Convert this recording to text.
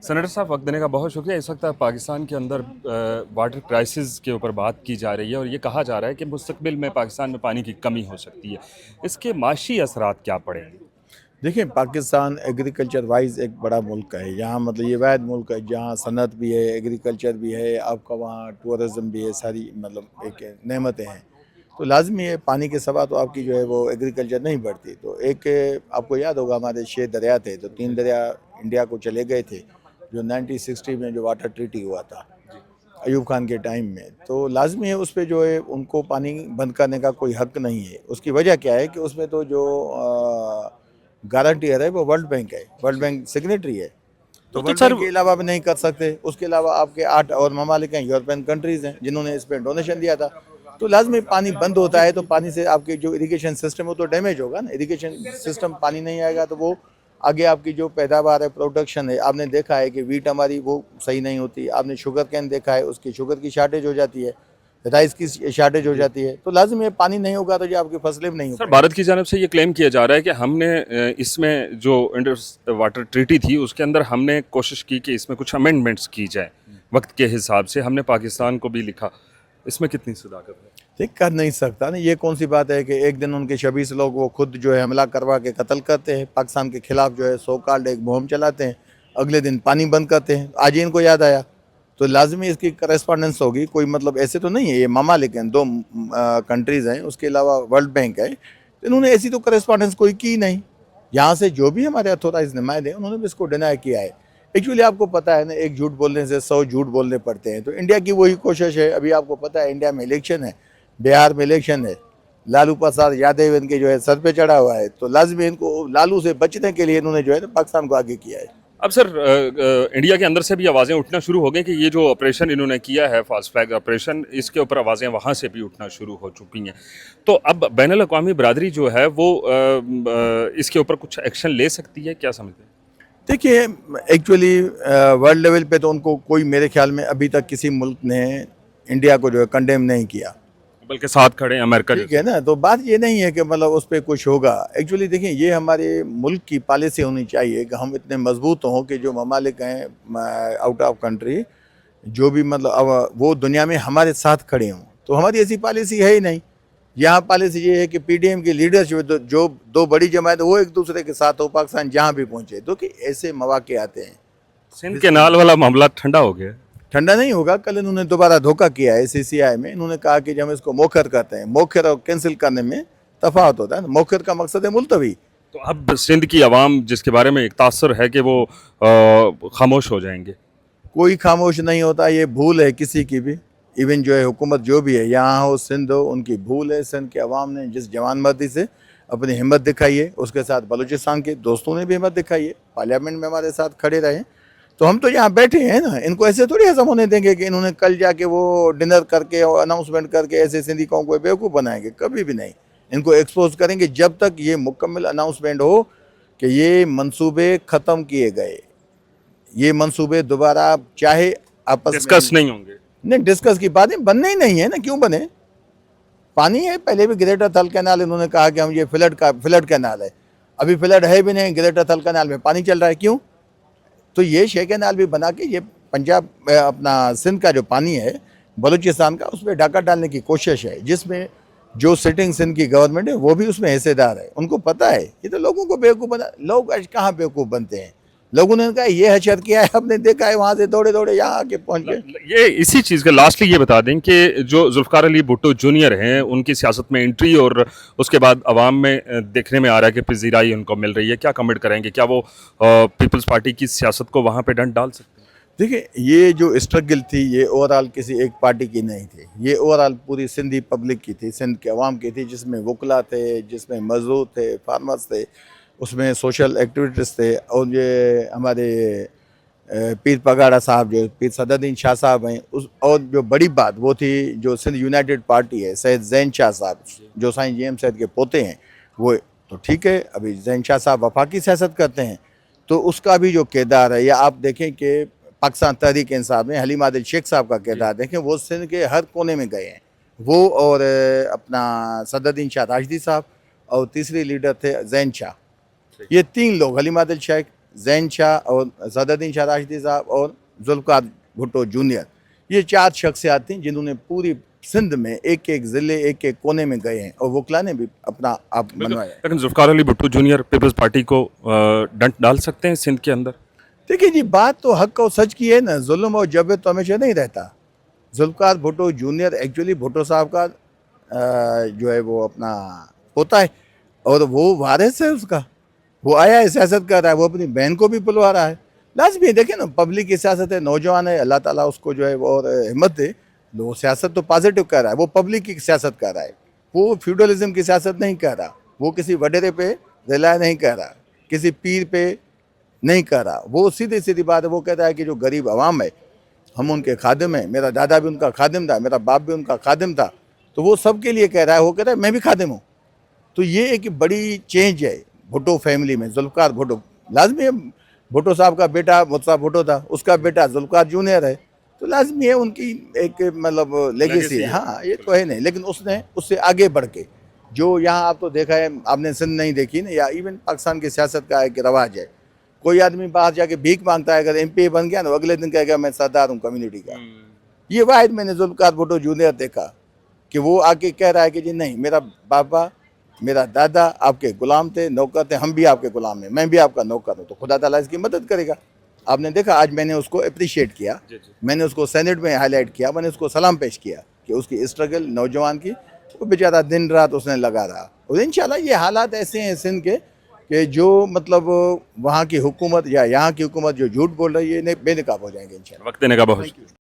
Senator साहब, वक्त देने का बहुत शुक्रिया। इस वक्त पाकिस्तान के अंदर वाटर क्राइसिस के ऊपर बात की जा रही है और ये कहा जा रहा है कि मुस्तकबिल में पाकिस्तान में पानी की कमी हो सकती है। इसके माशी असरात क्या पड़ेंगे? देखिए, पाकिस्तान एग्रीकल्चर वाइज एक बड़ा मुल्क है। यहाँ मतलब ये वाहिद मुल्क है जहाँ सनत भी है, एग्रीकल्चर भी है, आपका वहाँ टूरिज़म भी है, सारी मतलब एक नेमतें हैं। तो लाजमी है, पानी के सिवा तो आपकी जो है वो एग्रीकल्चर नहीं बढ़ती। तो एक आपको याद होगा, हमारे 6 दरिया थे, तो 3 दरिया इंडिया को चले गए थे, जो 1960 में जो वाटर ट्रीटी हुआ था अयूब खान के टाइम में। तो लाजमी है उस पर जो है उनको पानी बंद करने का कोई हक नहीं है। उसकी वजह क्या है कि उसमें तो जो गारंटियर है वो वर्ल्ड बैंक है, वर्ल्ड बैंक सिग्नेटरी है। तो तो वर्ल्ड सर, बैंक के अलावा भी नहीं कर सकते। उसके अलावा आपके 8 और ममालिक हैं, यूरोपियन कंट्रीज़ हैं जिन्होंने इस पर डोनेशन दिया था। तो लाजमी पानी बंद होता है तो पानी से आपके जो इरिगेशन सिस्टम वो तो डैमेज होगा ना। इरिगेशन सिस्टम पानी नहीं आएगा तो वो आगे आपकी जो पैदावार है, प्रोडक्शन है, आपने देखा है कि वीट हमारी वो सही नहीं होती। आपने शुगर कैन देखा है, उसकी शुगर की शार्टेज हो जाती है, राइस की शार्टेज हो जाती है। तो लाजमी है, पानी नहीं होगा तो ये आपकी फसलें भी नहीं हो सर पाएंगी। भारत की जानब से ये क्लेम किया जा रहा है कि हमने इसमें जो इंडस वाटर ट्रीटी थी उसके अंदर हमने कोशिश की कि इसमें कुछ अमेंडमेंट्स की जाए। वक्त के हिसाब से हमने पाकिस्तान को भी लिखा। इसमें कितनी सदाकत है? ठीक कर नहीं सकता ना। ये कौन सी बात है कि एक दिन उनके 26 लोग वो खुद जो है हमला करवा के कत्ल करते हैं, पाकिस्तान के खिलाफ जो है सो कॉल्ड एक मुहिम चलाते हैं, अगले दिन पानी बंद करते हैं। आज ही इनको याद आया तो लाजमी इसकी करस्पॉन्डेंस होगी। कोई मतलब ऐसे तो नहीं है, ये मामालिक हैं, 2 कंट्रीज़ हैं, उसके अलावा वर्ल्ड बैंक है। तो इन्होंने ऐसी तो करस्पॉन्डेंस कोई की नहीं। यहाँ से जो भी हमारे अथॉराइज नुमाइंदे हैं उन्होंने भी इसको डिनाई किया है। एक्चुअली आपको पता है ना, एक झूठ बोलने से 100 झूठ बोलने पड़ते हैं। तो इंडिया की वही कोशिश है। अभी आपको पता है इंडिया में इलेक्शन है, बिहार में इलेक्शन है, लालू प्रसाद यादव इनके जो है सर पे चढ़ा हुआ है। तो लाजमी इनको लालू से बचने के लिए इन्होंने जो है ना पाकिस्तान को आगे किया है। अब सर, इंडिया के अंदर से भी आवाज़ें उठना शुरू हो गई कि ये जो ऑपरेशन इन्होंने किया है, फास्ट फ्लैग ऑपरेशन, इसके ऊपर आवाज़ें वहाँ से भी उठना शुरू हो चुकी हैं। तो अब बैनुल अक़वामी बरादरी जो है वो इसके ऊपर कुछ एक्शन ले सकती है, क्या समझते हैं? देखिए, एक्चुअली वर्ल्ड लेवल पे तो उनको कोई मेरे ख्याल में अभी तक किसी मुल्क ने इंडिया को जो है कंडेम नहीं किया। बल्कि साथ खड़े हैं अमेरिका ठीक है जैसे। ना। तो बात ये नहीं है कि मतलब उस पर कुछ होगा। एक्चुअली देखिए, ये हमारे मुल्क की पॉलिसी होनी चाहिए कि हम इतने मजबूत हों कि जो ममालिक हैं आउट ऑफ कंट्री, जो भी मतलब अब वो दुनिया में हमारे साथ खड़े हों। तो हमारी ऐसी पॉलिसी है ही नहीं। यहाँ पॉलिसी ये है कि पीडीएम की लीडर्स जो 2 बड़ी जमात है वो एक दूसरे के साथ हो, पाकिस्तान जहाँ भी पहुँचे। तो कि ऐसे मौके आते हैं। सिंध के नाल वाला मामला ठंडा हो गया। ठंडा नहीं होगा। कल इन्होंने दोबारा धोखा किया है सीसीआई में। इन्होंने कहा कि जब हम इसको मौखर करते हैं, मौखर और कैंसिल करने में तफावत होता है ना। मौखर का मकसद है मुलतवी। तो अब सिंध की आवाम जिसके बारे में एक तासर है कि वो खामोश हो जाएंगे। कोई खामोश नहीं होता। ये भूल है किसी की भी। इवन जो है हुकूमत जो भी है, यहाँ हो सिंध हो, उनकी भूल है। सिंध के अवाम ने जिस जवानमर्दी से अपनी हिम्मत दिखाई है, उसके साथ बलूचिस्तान के दोस्तों ने भी हिम्मत दिखाई है, पार्लियामेंट में हमारे साथ खड़े रहे। तो हम तो यहाँ बैठे हैं ना। इनको ऐसे थोड़ी हजम होने देंगे कि इन्होंने कल जाके वो डिनर करके और अनाउंसमेंट करके ऐसे सिंधी कौम को बेवकूफ़ बनाएंगे। कभी भी नहीं। इनको एक्सपोज करेंगे जब तक ये मुकम्मल अनाउंसमेंट हो कि ये मंसूबे ख़त्म किए गए। ये मंसूबे दोबारा चाहे आपस में डिस्कस नहीं होंगे। नहीं, डिस्कस की बातें बनने ही नहीं है ना। क्यों बने? पानी है। पहले भी ग्रेटर थल कैनाल इन्होंने कहा कि हम ये फ्लड कैनाल है। अभी फ्लड है भी नहीं, ग्रेटर थल कैनाल में पानी चल रहा है। क्यों? तो ये शेख कैनाल भी बना के ये पंजाब अपना सिंध का जो पानी है बलूचिस्तान का, उस पर डाका डालने की कोशिश है, जिसमें जो सिटिंग सिंध की गवर्नमेंट है वो भी उसमें हिस्सेदार है। उनको पता है। ये तो लोगों को बेवकूफ़ बना। लोग आज कहाँ बेवकूफ़ बनते हैं। लोगों ने कहा ये हशर किया है, हमने देखा है, वहाँ से दौड़े दौड़े यहाँ आके पहुँच गए। ये इसी चीज़ का लास्टली ये बता दें कि जो जुल्फ़िकार अली भुट्टो जूनियर हैं उनकी सियासत में एंट्री और उसके बाद अवाम में देखने में आ रहा है कि पजीराई उनको मिल रही है, क्या कमेंट करेंगे? क्या वो पीपल्स पार्टी की सियासत को वहाँ पे डंड डाल सकते हैं? देखिए, ये जो स्ट्रगल थी ये ओवरऑल किसी एक पार्टी की नहीं थी। ये ओवरऑल पूरी सिंधी पब्लिक की थी, सिंध के अवाम की थी, जिसमें वकला थे, जिसमें मजदूर थे, फार्मर्स थे, उसमें सोशल एक्टिविटीज़ थे। और ये हमारे पीर पगाड़ा साहब, जो पीर सदरुद्दीन शाह साहब हैं, उस और जो बड़ी बात वो थी, जो सिंध यूनाइटेड पार्टी है, सैयद जैन शाह साहब, जो साईं जीएम सैयद के पोते हैं वो। तो ठीक है, अभी जैन शाह साहब वफाकी सियासत करते हैं, तो उसका भी जो किरदार है, या आप देखें कि पाकिस्तान तहरीक इंसाफ में हलीम आदिल शेख साहब का किरदार देखें, वो सिंध के हर कोने में गए हैं। वो और अपना सदरुद्दीन शाह राशदी साहब, और तीसरे लीडर थे जैन शाह। ये 3 लोग, हलीम आदिल शेख, जैन शाह और सदरुद्दीन शाह राशिदी साहब और जुल्फ़िकार भुट्टो जूनियर, ये 4 शख्सियात थी जिन्होंने पूरी सिंध में एक एक ज़िले एक एक कोने में गए हैं और वकला ने भी अपना आप बनवाया है। लेकिन जुल्फ़िकार अली भुट्टो जूनियर पीपल्स पार्टी को डंट डाल सकते हैं सिंध के अंदर? देखिए जी, बात तो हक और सच की है ना, जुल्म और जबर तो हमेशा नहीं रहता। जुल्फ़िकार भुट्टो जूनियर एक्चुअली भुट्टो साहब का जो है वो अपना पोता है और वो वारिस है उसका। वो आया है, सियासत कर रहा है, वो अपनी बहन को भी बुलवा रहा है। लाज़मी है, देखिए ना, पब्लिक की सियासत है, नौजवान है, अल्लाह ताला उसको जो है वो और हिम्मत दे। वो सियासत तो पॉजिटिव कर रहा है, वो पब्लिक की सियासत कर रहा है, वो फ्यूडलिज्म की सियासत नहीं कर रहा, वो किसी वडेरे पे रिलाय नहीं कर रहा, किसी पीर पे नहीं कर रहा। वो सीधी सीधी बात है, वो कहता है कि जो गरीब आवाम है हम उनके खादिम हैं, मेरा दादा भी उनका खादिम था, मेरा बाप भी उनका खादिम था, तो वो सबके लिए कह रहा है। वो कहता है मैं भी खादिम हूँ। तो ये एक बड़ी चेंज है भुट्टो फैमिली में। जुल्फ़िकार भुट्टो लाजमी है, भुट्टो साहब का बेटा मुत्ताफ़ भुट्टो था, उसका बेटा जुल्फ़िकार जूनियर है, तो लाजमी है उनकी एक मतलब लेगेसी है। हाँ, ये तो है नहीं, लेकिन उसने उससे आगे बढ़ के जो यहाँ आप तो देखा है, आपने सिंध नहीं देखी ना, या इवन पाकिस्तान की सियासत का एक रवाज है, कोई आदमी बाहर जाके भीख मांगता है, अगर MP बन गया ना, अगले दिन कहेगा मैं सरदार हूँ कम्युनिटी का। ये वाहिद मैंने जुल्फ़िकार भुट्टो जूनियर देखा कि वो आके कह रहा है कि जी नहीं, मेरा बाबा मेरा दादा आपके गुलाम थे, नौकर थे, हम भी आपके गुलाम हैं, मैं भी आपका नौकर हूँ, तो खुदा ताला इसकी मदद करेगा। आपने देखा, आज मैंने उसको अप्रिशिएट किया, मैंने उसको सेनेट में हाईलाइट किया, मैंने उसको सलाम पेश किया कि उसकी स्ट्रगल नौजवान की, वो बेचारा दिन रात उसने लगा रहा। और इंशाल्लाह ये हालात ऐसे हैं सिंध के कि जो मतलब वहाँ की हुकूमत या यहाँ की हुकूमत जो झूठ बोल रही है, बेनकाब हो जाएंगे इंशाल्लाह। वक्त देने का बहुत